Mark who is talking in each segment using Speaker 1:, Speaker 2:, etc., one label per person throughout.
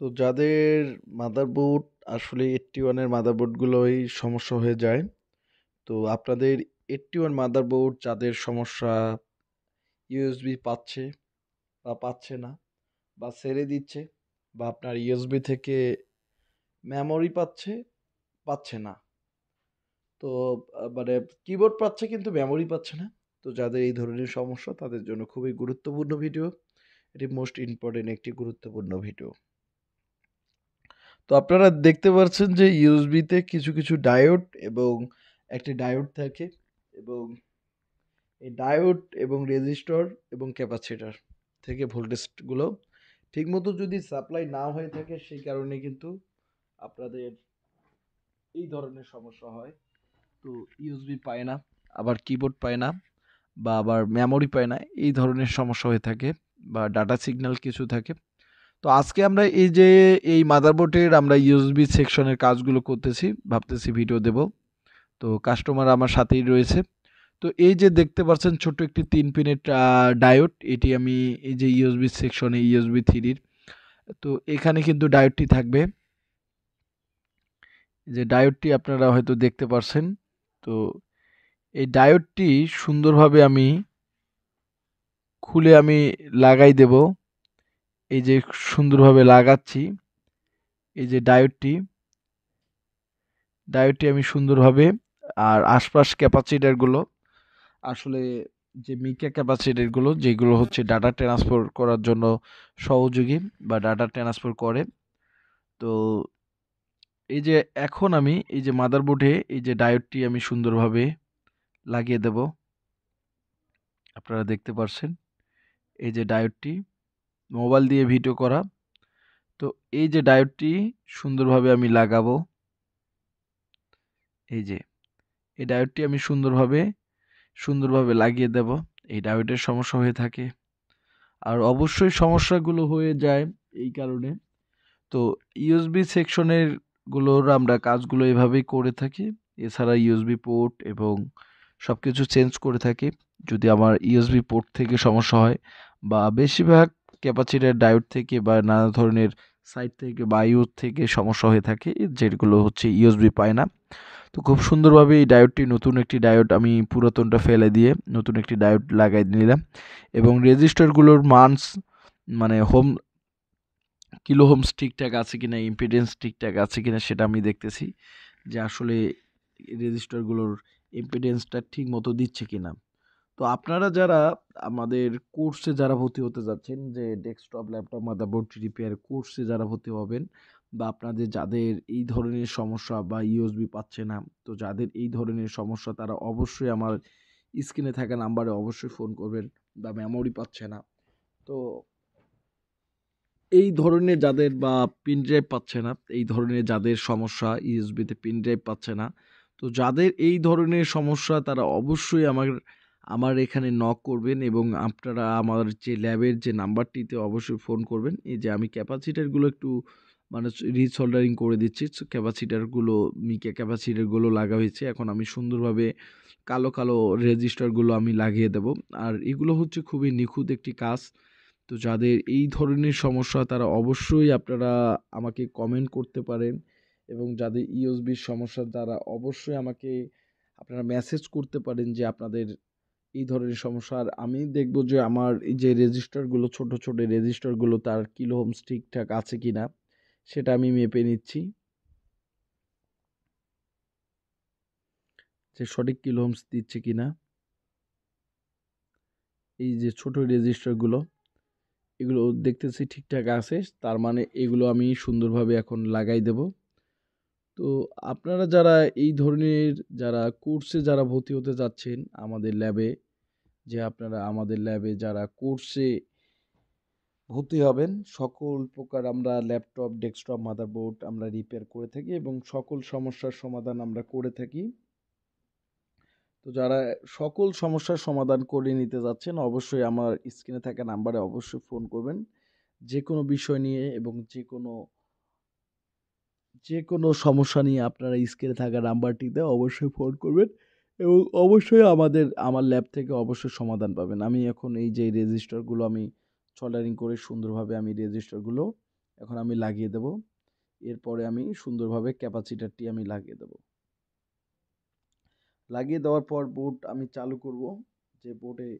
Speaker 1: তো যাদের মাদারবোর্ড আসলে 81 এর মাদারবোর্ডগুলোই সমস্যা হয়ে যায়। তো আপনাদের 81 মাদারবোর্ড যাদের সমস্যা ইউএসবি পাচ্ছে বা পাচ্ছে না বা ছেড়ে দিচ্ছে বা আপনার ইউএসবি থেকে মেমোরি পাচ্ছে না। তো মানে কিবোর্ড পাচ্ছে কিন্তু মেমোরি পাচ্ছে না। তো যাদের এই ধরনের সমস্যা তাদের জন্য খুবই গুরুত্বপূর্ণ ভিডিও। এটি মোস্ট ইম্পোর্টেন্ট একটি গুরুত্বপূর্ণ ভিডিও। তো আপনারা দেখতে পাচ্ছেন যে ইউএসবি-তে কিছু ডায়োড এবং একটি ডায়োড থাকে এবং এই ডায়োড এবং রেজিস্টর এবং ক্যাপাসিটর থেকে ভোল্টেজগুলো ঠিকমতো যদি সাপ্লাই না হয়ে থাকে সেই কারণে কিন্তু আপনাদের এই ধরনের সমস্যা হয়। তো ইউএসবি পায় না, আবার কিবোর্ড পায় না বা আবার মেমোরি পায় না। এই ধরনের সমস্যা হয়ে থাকে বা ডাটা সিগন্যাল কিছু থাকে। তো আজকে আমরা এই যে এই মাদারবোর্ডের আমরা ইউএসবি সেকশনের কাজগুলো করতেছি, ভাবতেছি ভিডিও দেব। তো কাস্টমার আমার সাথেই রয়েছে। তো এই যে দেখতে পাচ্ছেন ছোট্ট একটি 3 পিনের ডায়োড, এটি আমি এই যে ইউএসবি সেকশনে ইউএসবি 3 তো এখানে কিন্তু ডায়োডটি থাকবে। এই যে ডায়োডটি আপনারা হয়তো দেখতে পাচ্ছেন। তো এই ডায়োডটি সুন্দরভাবে আমি খুলে আমি লাগাই দেব। এই যে সুন্দরভাবে লাগাচ্ছি। এই যে ডায়োডটি আমি সুন্দরভাবে আর আশপাশ ক্যাপাসিটরগুলো আসলে যে মিকা ক্যাপাসিটরগুলো যেগুলো হচ্ছে ডাটা ট্রান্সফার করার জন্য সহযোগী বা ডাটা ট্রান্সফার করে। তো এই যে এখন আমি এই যে মাদারবোর্ডে এই যে ডায়োডটি আমি সুন্দরভাবে লাগিয়ে দেব। আপনারা দেখতে পাচ্ছেন এই যে ডায়োডটি মোবাইল দিয়ে ভিডিও করা। তো এই যে ডায়োডটি সুন্দরভাবে আমি লাগাবো। এই যে এই ডায়োডটি আমি সুন্দরভাবে লাগিয়ে দেব। এই ডায়োডের সমস্যা হয়ে থাকে। আর অবশ্যই সমস্যাগুলো হয়ে যায় এই কারণে। তো ইউএসবি সেকশনের গুলোর আমরা কাজগুলো এভাবেই করে থাকি। এছাড়া ইউএসবি পোর্ট এবং সবকিছু চেঞ্জ করে থাকি। যদি আমার ইউএসবি পোর্ট থেকে সমস্যা হয় বা বেশিরভাগ ক্যাপাসিটর ডায়োড থেকে বা নানা ধরনের সাইড থেকে বা আইও থেকে সমস্যা হয়ে থাকে যেগুলো হচ্ছে ইউএসবি পায় না। তো খুব সুন্দরভাবে এই ডায়োডটি নতুন একটি ডায়োড আমি পুরাতনটা ফেলে দিয়ে নতুন একটি ডায়োড লাগাই নিলাম এবং রেজিস্টারগুলোর মানস মানে কিলো হোমস ঠিকঠাক আছে কিনা, ইম্পিডেন্স ঠিকঠাক আছে কিনা সেটা আমি দেখতেছি যে আসলে রেজিস্টারগুলোর ইম্পিডেন্সটা ঠিক মতো দিচ্ছে কিনা। তো আপনারা যারা আমাদের কোর্সে যারা ভর্তি হতে যাচ্ছেন যে ডেস্কটপ ল্যাপটপ মাদারবোর্ড রিপেয়ার কোর্সে যারা ভর্তি হবেন বা আপনাদের যাদের এই ধরনের সমস্যা বা ইউএসবি পাচ্ছে না, তো যাদের এই ধরনের সমস্যা তারা অবশ্যই আমার স্ক্রিনে থাকা নাম্বারে অবশ্যই ফোন করবেন বা মেমোরি পাচ্ছে না। তো এই ধরনের যাদের বা পিন ড্রাইভ পাচ্ছে না, এই ধরনের যাদের সমস্যা ইউএসবিতে পিন ড্রাইভ পাচ্ছে না, তো যাদের এই ধরনের সমস্যা তারা অবশ্যই আমার এখানে নক করবেন এবং আপনারা আমার যে ল্যাবের যে নাম্বারটিতে অবশ্যই ফোন করবেন। এই যে আমি ক্যাপাসিটারগুলো একটু মানে রিসোল্ডারিং করে দিচ্ছি। ক্যাপাসিটারগুলো মিকা ক্যাপাসিটারগুলো লাগা হয়েছে। এখন আমি সুন্দরভাবে কালো রেজিস্টারগুলো আমি লাগিয়ে দেব। আর এগুলো হচ্ছে খুবই নিখুঁত একটি কাজ। তো যাদের এই ধরনের সমস্যা তারা অবশ্যই আপনারা আমাকে কমেন্ট করতে পারেন এবং যাদের ইউএসবির সমস্যা তারা অবশ্যই আমাকে আপনারা মেসেজ করতে পারেন যে আপনাদের এই ধরনের সমস্যা। আর আমি দেখব যে আমার এই যে রেজিস্টারগুলো ছোট রেজিস্টারগুলো তার কিলো ওহমস ঠিকঠাক আছে কিনা সেটা আমি মেপে নিচ্ছি যে সঠিক কিলো ওহমস দিচ্ছে কিনা। এই যে ছোট রেজিস্টারগুলো এগুলো দেখতেছি ঠিকঠাক আছে, তার মানে এগুলো আমি সুন্দরভাবে এখন লাগাই দেব। তো আপনারা যারা এই ধরনের যারা কোর্সে যারা ভর্তি হতে যাচ্ছেন আমাদের ল্যাবে, যে আপনারা আমাদের ল্যাবে যারা কোর্সে ভর্তি হবেন, সকল প্রকার আমরা ল্যাপটপ ডেস্কটপ মাদারবোর্ড আমরা রিপেয়ার করে থাকি এবং সকল সমস্যার সমাধান আমরা করে থাকি। তো যারা সকল সমস্যার সমাধান করে নিতে যাচ্ছেন অবশ্যই আমার স্ক্রিনে থাকা নাম্বারে অবশ্যই ফোন করবেন যে কোনো বিষয় নিয়ে এবং যে কোনো সমস্যা নিয়ে আপনারা স্ক্রিনে থাকা নাম্বারটিতে অবশ্যই ফোন করবেন এবং অবশ্যই আমার ল্যাব থেকে অবশ্যই সমাধান পাবেন। আমি এখন এই যে রেজিস্টারগুলো আমি সোল্ডারিং করে সুন্দরভাবে আমি রেজিস্টারগুলো এখন আমি লাগিয়ে দেব। এরপরে আমি সুন্দরভাবে ক্যাপাসিটরটি আমি লাগিয়ে দেব। লাগিয়ে দেওয়ার পর বোর্ড আমি চালু করব, যে বোর্ডে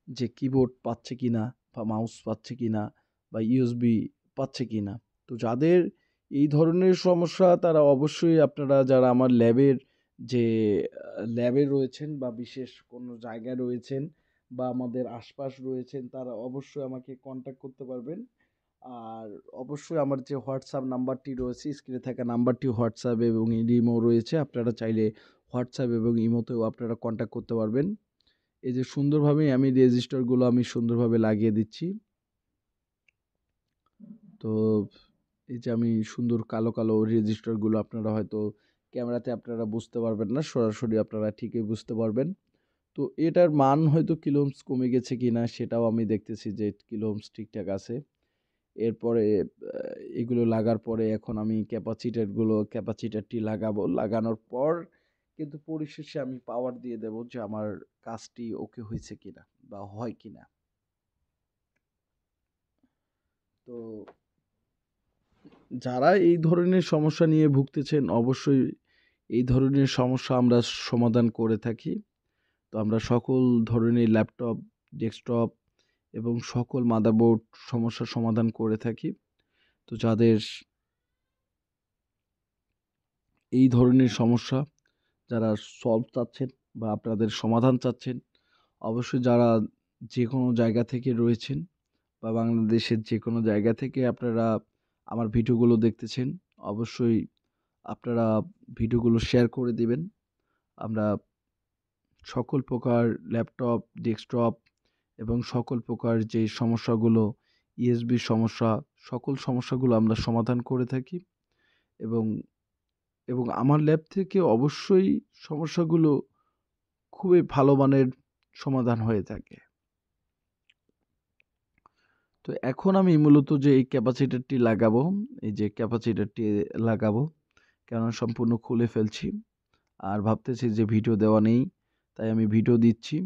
Speaker 1: যে কিবোর্ড পাচ্ছে কিনা বা মাউস পাচ্ছে কিনা বা ইউএসবি পাচ্ছে কিনা। তো যাদের এই ধরনের সমস্যা তারা অবশ্যই, আপনারা যারা আমার যে ল্যাবে রয়েছেন বা বিশেষ কোনো জায়গায় রয়েছেন বা আমাদের আশপাশ রয়েছেন, তারা অবশ্যই আমাকে কন্ট্যাক্ট করতে পারবেন। আর অবশ্যই আমার যে হোয়াটসঅ্যাপ নাম্বারটি রয়েছে, স্ক্রিনে থাকা নাম্বারটি হোয়াটসঅ্যাপ এবং ইমো রয়েছে, আপনারা চাইলে হোয়াটসঅ্যাপ এবং ইমোতেও আপনারা কন্ট্যাক্ট করতে পারবেন। এই যে সুন্দরভাবে আমি রেজিস্টারগুলো আমি সুন্দরভাবে লাগিয়ে দিচ্ছি। তো এই যে আমি সুন্দর কালো কালো রেজিস্টারগুলো, আপনারা হয়তো ক্যামেরাতে আপনারা বুঝতে পারবেন না, সরাসরি আপনারা ঠিকই বুঝতে পারবেন। তো এটার মান হয়তো কিলো ওহমস কমে গেছে কিনা সেটাও আমি দেখতেছি যে কিলো ওহমস ঠিকঠাক আছে। এরপরে এগুলো লাগার পরে এখন আমি ক্যাপাসিটরটি লাগাবো। লাগানোর পর কিন্তু পরিশেষে আমি পাওয়ার দিয়ে দেব যে আমার কাজটি ওকে হয়েছে কিনা বা হয় কিনা। তো যারা এই ধরনের সমস্যা নিয়ে ভুগতেছেন, অবশ্যই এই ধরনের সমস্যা আমরা সমাধান করে থাকি। তো আমরা সকল ধরনের ল্যাপটপ, ডেস্কটপ এবং সকল মাদারবোর্ড সমস্যার সমাধান করে থাকি। তো যাদের এই ধরনের সমস্যা, যারা সলভ চাচ্ছেন বা আপনাদের সমাধান চাচ্ছেন, অবশ্যই যারা যে কোনো জায়গা থেকে রয়েছেন বা বাংলাদেশের যে কোনো জায়গা থেকে আপনারা আমার ভিডিওগুলো দেখতেছেন, অবশ্যই আপনারা ভিডিওগুলো শেয়ার করে দিবেন। আমরা সকল প্রকার ল্যাপটপ, ডেস্কটপ এবং সকল প্রকার যে সমস্যাগুলো, ইউএসবির সমস্যা, সকল সমস্যাগুলো আমরা সমাধান করে থাকি এবং আমার ল্যাব থেকে অবশ্যই সমস্যাগুলো খুবই ভালো মানের সমাধান হয়ে থাকে। তো এখন আমি মূলত যে এই ক্যাপাসিটরটি লাগাবো, এই যে ক্যাপাসিটরটি লাগাবো, কেননা সম্পূর্ণ খুলে ফেলছি। আর ভাবতেছি যে ভিডিও দেওয়া নেই, তাই আমি ভিডিও দিচ্ছি।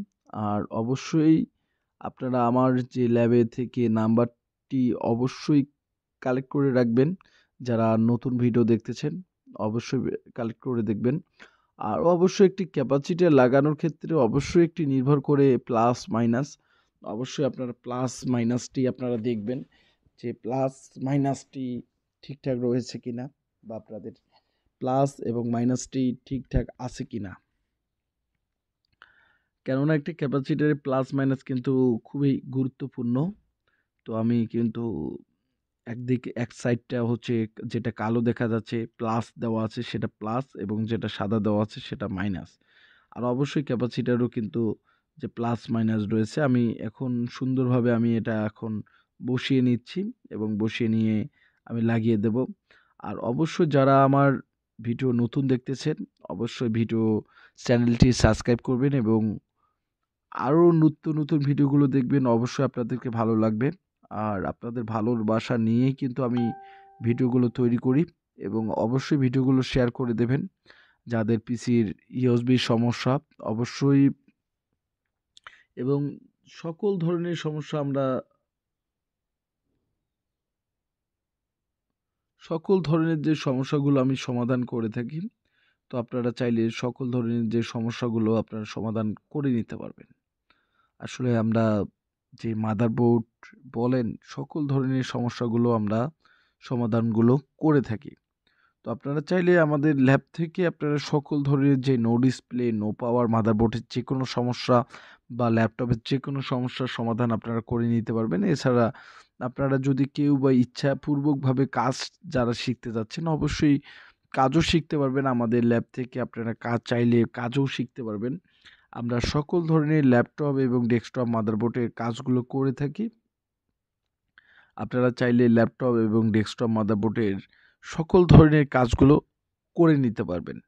Speaker 1: আর অবশ্যই আপনারা আমার যে ল্যাবে থেকে নাম্বারটি অবশ্যই কালেক্ট করে রাখবেন। যারা নতুন ভিডিও দেখতেছেন, অবশ্যই কালেক্ট করে দেখবেন। আর অবশ্যই একটি ক্যাপাসিটর লাগানোর ক্ষেত্রে অবশ্যই একটি নির্ভর করে প্লাস মাইনাস। অবশ্যই আপনারা প্লাস মাইনাসটি আপনারা দেখবেন যে প্লাস মাইনাসটি ঠিকঠাক রয়েছে কিনা বা আপনাদের প্লাস এবং মাইনাসটি ঠিকঠাক আছে কিনা। কেননা একটি ক্যাপাসিটরের প্লাস মাইনাস কিন্তু খুবই গুরুত্বপূর্ণ। তো আমি কিন্তু একদিকে এক সাইডটা হচ্ছে যেটা কালো দেখা যাচ্ছে প্লাস দেওয়া আছে সেটা প্লাস, এবং যেটা সাদা দেওয়া আছে সেটা মাইনাস। আর অবশ্যই ক্যাপাসিটারও কিন্তু যে প্লাস মাইনাস রয়েছে। আমি এখন সুন্দরভাবে আমি এটা এখন বসিয়ে নিচ্ছি এবং বসিয়ে নিয়ে আমি লাগিয়ে দেব। আর অবশ্যই যারা আমার ভিডিও নতুন দেখতেছেন, অবশ্যই ভিডিও চ্যানেলটি সাবস্ক্রাইব করবেন এবং আরও নতুন ভিডিওগুলো দেখবেন। অবশ্যই আপনাদেরকে ভালো লাগবে। আর আপনাদের ভালোবাসা নিয়েই কিন্তু আমি ভিডিওগুলো তৈরি করি এবং অবশ্যই ভিডিওগুলো শেয়ার করে দেবেন। যাদের পিসির ইউএসবির সমস্যা অবশ্যই, এবং সকল ধরনের সমস্যা আমরা সকল ধরনের যে সমস্যাগুলো আমি সমাধান করে থাকি। তো আপনারা চাইলে সকল ধরনের যে সমস্যাগুলো আপনারা সমাধান করে নিতে পারবেন। আসলে আমরা যে মাদারবোর্ড বলেন, সকল ধরনের সমস্যাগুলো আমরা সমাধানগুলো করে থাকি। তো আপনারা চাইলে আমাদের ল্যাব থেকে আপনারা সকল ধরনের যে নো ডিসপ্লে, নো পাওয়ার মাদারবোর্ডের যে কোনো সমস্যা বা ল্যাপটপের যে কোনো সমস্যার সমাধান আপনারা করে নিতে পারবেন। এছাড়া আপনারা যদি কেউ বা ইচ্ছাপূর্বকভাবে কাজ যারা শিখতে যাচ্ছেন, অবশ্যই কাজও শিখতে পারবেন আমাদের ল্যাব থেকে। আপনারা কাজ চাইলে কাজও শিখতে পারবেন। আমরা সকল ধরনের ল্যাপটপ এবং ডেস্কটপ মাদারবোর্ডের কাজগুলো করে থাকি। আপনারা চাইলে ল্যাপটপ এবং ডেস্কটপ মাদারবোর্ডের সকল ধরনের কাজগুলো করে নিতে পারবেন।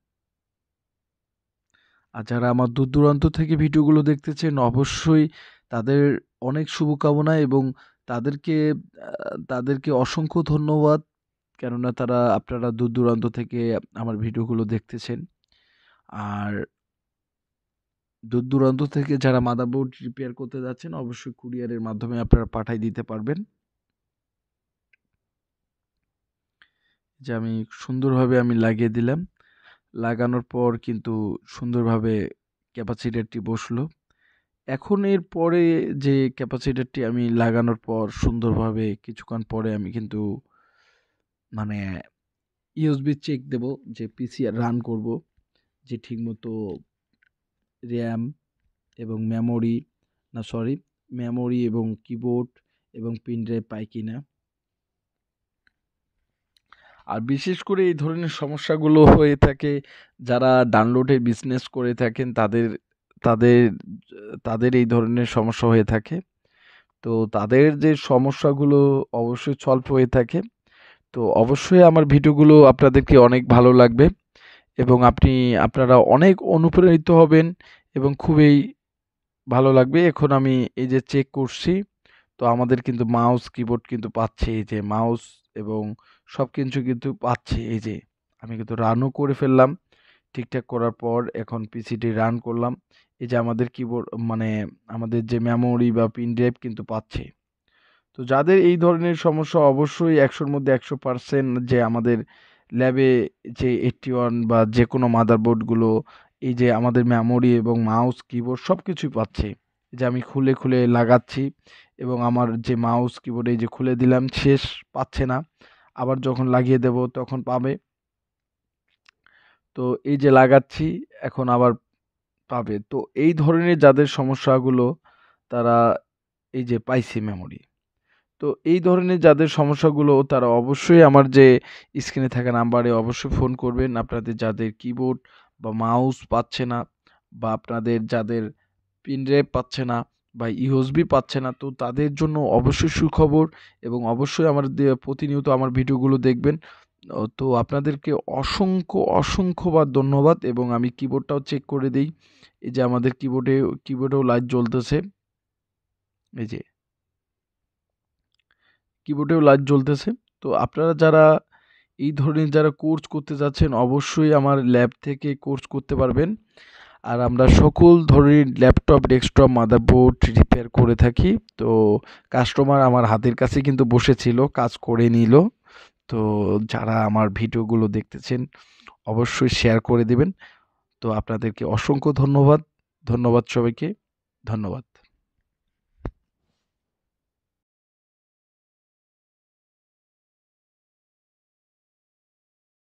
Speaker 1: আর যারা আমার দূর দূরান্ত থেকে ভিডিওগুলো দেখতেছেন, অবশ্যই তাদের অনেক শুভকামনা এবং তাদেরকে তাদেরকে অসংখ্য ধন্যবাদ। কেননা আপনারা দূর দূরান্ত থেকে আমার ভিডিওগুলো দেখতেছেন। আর দূর দূরান্ত থেকে যারা মাদারবোর্ড রিপেয়ার করতে যাচ্ছেন, অবশ্যই কুরিয়ারের মাধ্যমে আপনারা পাঠায় দিতে পারবেন। যে আমি সুন্দরভাবে আমি লাগিয়ে দিলাম। লাগানোর পর কিন্তু সুন্দরভাবে ক্যাপাসিটরটি বসলো। এখন এর পরে যে ক্যাপাসিটরটি আমি লাগানোর পর সুন্দরভাবে কিছুক্ষণ পরে আমি কিন্তু মানে ইউএসবি চেক দেব যে পিসি রান করব, যে ঠিকমতো র্যাম এবং মেমোরি এবং কিবোর্ড এবং পেন ড্রাইভ পাই কিনা। আর বিশেষ করে এই ধরনের সমস্যাগুলো হয়ে থাকে যারা ডাউনলোডের বিজনেস করে থাকেন, তাদের তাদের এই ধরনের সমস্যা হয়ে থাকে। তো তাদের যে সমস্যাগুলো অবশ্যই সলভ হয়ে থাকে। তো অবশ্যই আমার ভিডিওগুলো আপনাদেরকে অনেক ভালো লাগবে এবং আপনারা অনেক অনুপ্রাণিত হবেন এবং খুবই ভালো লাগবে। এখন আমি এই যে চেক করছি, তো আমাদের কিন্তু মাউস কিবোর্ড কিন্তু পাচ্ছি, এই যে মাউস এবং সবকিছু কিন্তু পাচ্ছি। এই যে আমি কিন্তু রানও করে ফেললাম। ঠিকঠাক করার পর এখন পিসিটি রান করলাম। এই যে আমাদের কিবোর্ড মানে আমাদের যে মেমোরি বা পিন ড্রাইভ কিন্তু পাচ্ছে। তো যাদের এই ধরনের সমস্যা অবশ্যই ১০০ র মধ্যে ১০০% যে আমাদের ল্যাবে যে 81 বা যেকোনো মাদারবোর্ডগুলো এই যে আমাদের মেমোরি এবং মাউস, কিবোর্ড সবকিছুই পাচ্ছে। এই যে আমি খুলে লাগাচ্ছি এবং আমার যে মাউস, কিবোর্ড এই যে খুলে দিলাম শেষ, পাচ্ছে না। আবার যখন লাগিয়ে দেব তখন পাবে। তো এই যে লাগাচ্ছি এখন আবার পাবে। তো এই ধরনের যাদের সমস্যাগুলো তারা এই যে পাইছে মেমোরি। তো এই ধরনের যাদের সমস্যাগুলো তারা অবশ্যই আমার যে স্ক্রিনে থাকা নাম্বারে অবশ্যই ফোন করবেন। আপনাদের যাদের কিবোর্ড বা মাউস পাচ্ছে না বা আপনাদের যাদের পেন ড্রাইভ পাচ্ছে না বা ইউএসবি পাচ্ছে না, তো তাদের জন্য অবশ্যই সুখবর এবং অবশ্যই আমার প্রতিনিয়ত আমার ভিডিওগুলো দেখবেন। তো আপনাদেরকে অসংখ্যবার ধন্যবাদ এবং আমি কিবোর্ডটাও চেক করে দেই। এই যে আমাদের কিবোর্ডেও লাইট জ্বলতেছে। এই যে কিবোর্ডেও লাইট জ্বলতেছে। তো আপনারা যারা এই ধরনের যারা কোর্স করতে যাচ্ছেন অবশ্যই আমার ল্যাব থেকে কোর্স করতে পারবেন। আর আমরা সকল ধরনের ল্যাপটপ, ডেস্কটপ, মাদারবোর্ড রিপেয়ার করে থাকি। তো কাস্টমার আমার হাতের কাছে কিন্তু বসেছিল, কাজ করে নিল। তো যারা আমার ভিডিওগুলো দেখতেছেন অবশ্যই শেয়ার করে দিবেন। তো আপনাদেরকে অসংখ্য ধন্যবাদ। ধন্যবাদ সবাইকে। ধন্যবাদ।